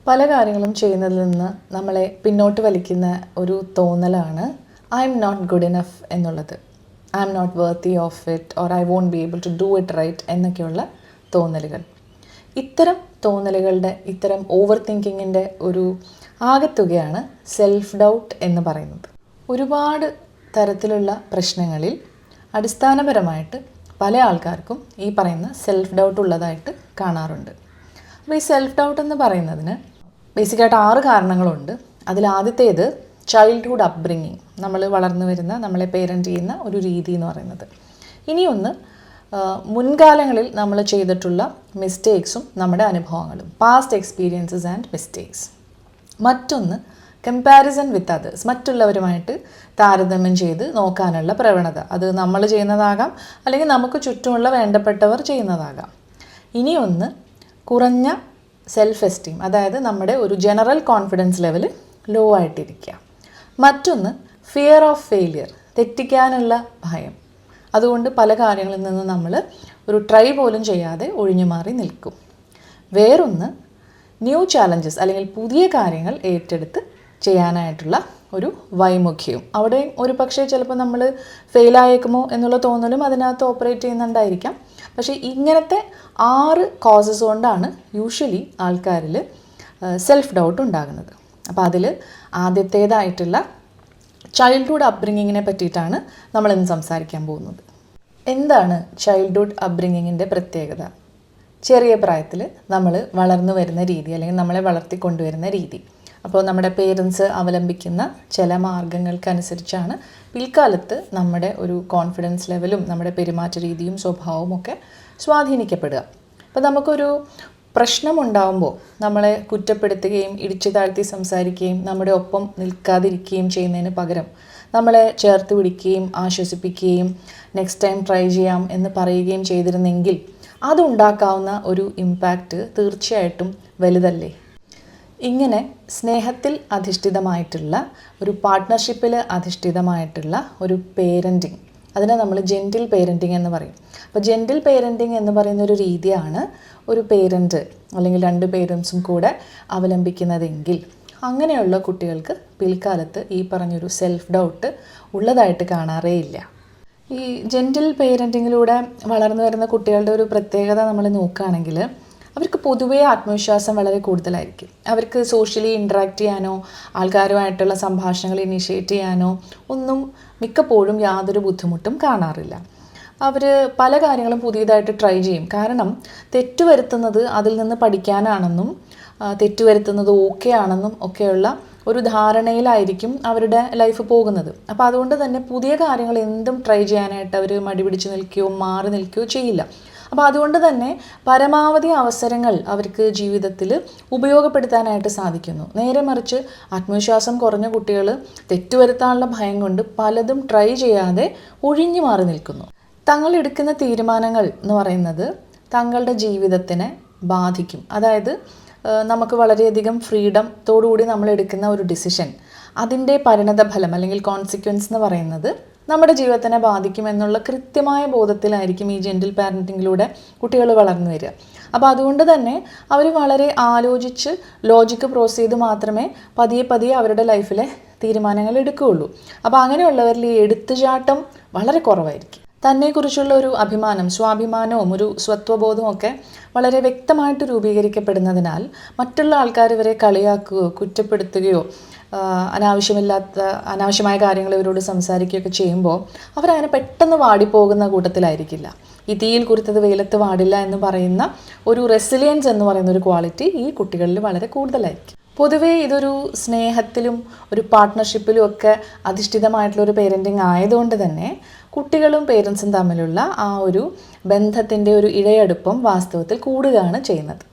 പല കാര്യങ്ങളും ചെയ്യുന്നതിൽ നിന്ന് നമ്മളെ പിന്നോട്ട് വലിക്കുന്ന ഒരു തോന്നലാണ് I'm not good enough എന്നുള്ളത്. I'm not worthy of it or I won't be able to do it right എന്നൊക്കെയുള്ള തോന്നലുകൾ. ഇത്തരം തോന്നലുകളുടെ, ഇത്തരം ഓവർ തിങ്കിങ്ങിൻ്റെ ഒരു ആകത്തുകയാണ് സെൽഫ് ഡൗട്ട് എന്ന് പറയുന്നത്. ഒരുപാട് തരത്തിലുള്ള പ്രശ്നങ്ങളിൽ അടിസ്ഥാനപരമായിട്ട് പല ആൾക്കാർക്കും ഈ പറയുന്ന സെൽഫ് ഡൗട്ട് ഉള്ളതായിട്ട് കാണാറുണ്ട്. അപ്പോൾ ഈ സെൽഫ് ഡൗട്ട് എന്ന് പറയുന്നതിന് ബേസിക്കായിട്ട് 6 കാരണങ്ങളുണ്ട്. അതിലാദ്യത്തേത് ചൈൽഡ്ഹുഡ് അപ്ബ്രിങ്ങിങ്, നമ്മൾ വളർന്നു വരുന്ന, നമ്മളെ പേരൻറ്റ് ചെയ്യുന്ന ഒരു രീതി എന്ന് പറയുന്നത്. ഇനിയൊന്ന് മുൻകാലങ്ങളിൽ നമ്മൾ ചെയ്തിട്ടുള്ള മിസ്റ്റേക്സും നമ്മുടെ അനുഭവങ്ങളും, പാസ്റ്റ് എക്സ്പീരിയൻസസ് ആൻഡ് മിസ്റ്റേക്സ്. മറ്റൊന്ന് കമ്പാരിസൺ വിത്ത് അതേഴ്സ്, മറ്റുള്ളവരുമായിട്ട് താരതമ്യം ചെയ്ത് നോക്കാനുള്ള പ്രവണത. അത് നമ്മൾ ചെയ്യുന്നതാകാം, അല്ലെങ്കിൽ നമുക്ക് ചുറ്റുമുള്ള വേണ്ടപ്പെട്ടവർ ചെയ്യുന്നതാകാം. ഇനിയൊന്ന് കുറഞ്ഞ സെൽഫ് എസ്റ്റീം, അതായത് നമ്മുടെ ഒരു ജനറൽ കോൺഫിഡൻസ് ലെവൽ ലോ ആയിട്ടിരിക്കുക. മറ്റൊന്ന് ഫിയർ ഓഫ് ഫെയിലിയർ, തെറ്റിക്കാനുള്ള ഭയം. അതുകൊണ്ട് പല കാര്യങ്ങളിൽ നിന്ന് നമ്മൾ ഒരു ട്രൈ പോലും ചെയ്യാതെ ഒഴിഞ്ഞു മാറി നിൽക്കും. വേറൊന്ന് ന്യൂ ചാലഞ്ചസ്, അല്ലെങ്കിൽ പുതിയ കാര്യങ്ങൾ ഏറ്റെടുത്ത് ചെയ്യാനായിട്ടുള്ള ഒരു വൈമുഖ്യവും. അവിടെ ഒരു പക്ഷേ ചിലപ്പോൾ നമ്മൾ ഫെയിലായേക്കുമോ എന്നുള്ള തോന്നലും അതിനകത്ത് ഓപ്പറേറ്റ് ചെയ്യുന്നുണ്ടായിരിക്കാം. പക്ഷേ ഇങ്ങനത്തെ 6 കോസസ് കൊണ്ടാണ് യൂഷ്വലി ആൾക്കാരിൽ സെൽഫ് ഡൗട്ട് ഉണ്ടാകുന്നത്. അപ്പോൾ അതിൽ ആദ്യത്തേതായിട്ടുള്ള ചൈൽഡ്ഹുഡ് അപ്ബ്രിങ്ങിങ്ങിനെ പറ്റിയിട്ടാണ് നമ്മളിന്ന് സംസാരിക്കാൻ പോകുന്നത്. എന്താണ് ചൈൽഡ്ഹുഡ് അപ്ബ്രിങ്ങിങ്ങിൻ്റെ പ്രത്യേകത? ചെറിയ പ്രായത്തിൽ നമ്മൾ വളർന്നു വരുന്ന രീതി, അല്ലെങ്കിൽ നമ്മളെ വളർത്തിക്കൊണ്ടുവരുന്ന രീതി. അപ്പോൾ നമ്മുടെ പേരൻസ് അവലംബിക്കുന്ന ചില മാർഗങ്ങൾക്കനുസരിച്ചാണ് പിൽക്കാലത്ത് നമ്മുടെ ഒരു കോൺഫിഡൻസ് ലെവലും നമ്മുടെ പെരുമാറ്റ രീതിയും സ്വഭാവവും ഒക്കെ സ്വാധീനിക്കപ്പെടുക. അപ്പോൾ നമുക്കൊരു പ്രശ്നമുണ്ടാകുമ്പോൾ നമ്മളെ കുറ്റപ്പെടുത്തുകയും ഇടിച്ചു താഴ്ത്തി സംസാരിക്കുകയും നമ്മുടെ ഒപ്പം നിൽക്കാതിരിക്കുകയും ചെയ്യുന്നതിന് പകരം നമ്മളെ ചേർത്ത് പിടിക്കുകയും ആശ്വസിപ്പിക്കുകയും നെക്സ്റ്റ് ടൈം ട്രൈ ചെയ്യാം എന്ന് പറയുകയും ചെയ്തിരുന്നെങ്കിൽ അതുണ്ടാക്കാവുന്ന ഒരു ഇമ്പാക്റ്റ് തീർച്ചയായിട്ടും വലുതല്ലേ? ഇങ്ങനെ സ്നേഹത്തിൽ അധിഷ്ഠിതമായിട്ടുള്ള ഒരു പാർട്ട്ണർഷിപ്പിൽ അധിഷ്ഠിതമായിട്ടുള്ള ഒരു പേരൻറ്റിങ്, അതിനെ നമ്മൾ ജെൻറ്റിൽ പേരൻറ്റിങ് എന്ന് പറയും. അപ്പോൾ ജെൻറ്റിൽ പേരൻറ്റിങ് എന്ന് പറയുന്ന ഒരു രീതിയാണ് ഒരു പേരൻറ്റ് അല്ലെങ്കിൽ 2 പേരൻസും കൂടെ അവലംബിക്കുന്നതെങ്കിൽ അങ്ങനെയുള്ള കുട്ടികൾക്ക് പിൽക്കാലത്ത് ഈ പറഞ്ഞൊരു സെൽഫ് ഡൗട്ട് ഉള്ളതായിട്ട് കാണാറേ ഇല്ല. ഈ ജെൻറ്റിൽ പേരൻറ്റിങ്ങിലൂടെ വളർന്നു വരുന്ന കുട്ടികളുടെ ഒരു പ്രത്യേകത നമ്മൾ നോക്കുകയാണെങ്കിൽ അവർക്ക് പൊതുവേ ആത്മവിശ്വാസം വളരെ കൂടുതലായിരിക്കും. അവർക്ക് സോഷ്യലി ഇൻട്രാക്ട് ചെയ്യാനോ ആൾക്കാരുമായിട്ടുള്ള സംഭാഷണങ്ങൾ ഇനിഷ്യേറ്റ് ചെയ്യാനോ ഒന്നും മിക്കപ്പോഴും യാതൊരു ബുദ്ധിമുട്ടും കാണാറില്ല. അവർ പല കാര്യങ്ങളും പുതിയതായിട്ട് ട്രൈ ചെയ്യും. കാരണം തെറ്റുവരുത്തുന്നത് അതിൽ നിന്ന് പഠിക്കാനാണെന്നും തെറ്റുവരുത്തുന്നത് ഓക്കെ ആണെന്നും ഒക്കെയുള്ള ഒരു ധാരണയിലായിരിക്കും അവരുടെ ലൈഫ് പോകുന്നത്. അപ്പോൾ അതുകൊണ്ട് തന്നെ പുതിയ കാര്യങ്ങൾ എന്തും ട്രൈ ചെയ്യാനായിട്ട് അവർ മടിപിടിച്ച് നിൽക്കുകയോ മാറി നിൽക്കുകയോ ചെയ്യില്ല. അപ്പോൾ അതുകൊണ്ട് തന്നെ പരമാവധി അവസരങ്ങൾ അവർക്ക് ജീവിതത്തിൽ ഉപയോഗപ്പെടുത്താനായിട്ട് സാധിക്കുന്നു. നേരെ മറിച്ച് ആത്മവിശ്വാസം കുറഞ്ഞ കുട്ടികൾ തെറ്റുവരുത്താനുള്ള ഭയം കൊണ്ട് പലതും ട്രൈ ചെയ്യാതെ ഒഴിഞ്ഞു മാറി നിൽക്കുന്നു. തങ്ങൾ എടുക്കുന്ന തീരുമാനങ്ങൾ എന്ന് പറയുന്നത് തങ്ങളുടെ ജീവിതത്തിനെ ബാധിക്കും. അതായത് നമുക്ക് വളരെയധികം ഫ്രീഡത്തോടുകൂടി നമ്മൾ എടുക്കുന്ന ഒരു ഡിസിഷൻ, അതിൻ്റെ പരിണതഫലം അല്ലെങ്കിൽ കോൺസിക്വൻസ് എന്ന് പറയുന്നത് നമ്മുടെ ജീവിതത്തിനെ ബാധിക്കുമെന്നുള്ള കൃത്യമായ ബോധത്തിലായിരിക്കും ഈ ജെൻറ്റിൽ പാരൻറ്റിങ്ങിലൂടെ കുട്ടികൾ വളർന്നു വരിക. അപ്പോൾ അതുകൊണ്ട് തന്നെ അവർ വളരെ ആലോചിച്ച് ലോജിക്ക് ക്രോസ് ചെയ്ത് മാത്രമേ പതിയെ അവരുടെ ലൈഫിലെ തീരുമാനങ്ങൾ എടുക്കുകയുള്ളൂ. അപ്പോൾ അങ്ങനെയുള്ളവരിൽ ഈ എടുത്തുചാട്ടം വളരെ കുറവായിരിക്കും. തന്നെക്കുറിച്ചുള്ള ഒരു അഭിമാനം, സ്വാഭിമാനവും ഒരു സ്വത്വബോധവും ഒക്കെ വളരെ വ്യക്തമായിട്ട് രൂപീകരിക്കപ്പെടുന്നതിനാൽ മറ്റുള്ള ആൾക്കാർ ഇവരെ കളിയാക്കുകയോ കുറ്റപ്പെടുത്തുകയോ അനാവശ്യമായ കാര്യങ്ങൾ ഇവരോട് സംസാരിക്കുകയൊക്കെ ചെയ്യുമ്പോൾ അവരങ്ങനെ പെട്ടെന്ന് വാടിപ്പോകുന്ന കൂട്ടത്തിലായിരിക്കില്ല. ഈ തീയിൽ കുരുത്തത് വെയിലത്ത് വാടില്ല എന്ന് പറയുന്ന ഒരു റെസിലിയൻസ് എന്ന് പറയുന്ന ഒരു ക്വാളിറ്റി ഈ കുട്ടികളിൽ വളരെ കൂടുതലായിരിക്കും. പൊതുവേ ഇതൊരു സ്നേഹത്തിലും ഒരു പാർട്ട്ണർഷിപ്പിലും ഒക്കെ അധിഷ്ഠിതമായിട്ടുള്ളൊരു പേരൻറ്റിങ് ആയതുകൊണ്ട് തന്നെ കുട്ടികളും പേരൻസും തമ്മിലുള്ള ആ ഒരു ബന്ധത്തിൻ്റെ ഒരു ഇഴയടുപ്പം വാസ്തവത്തിൽ കൂടുകയാണ് ചെയ്യുന്നത്.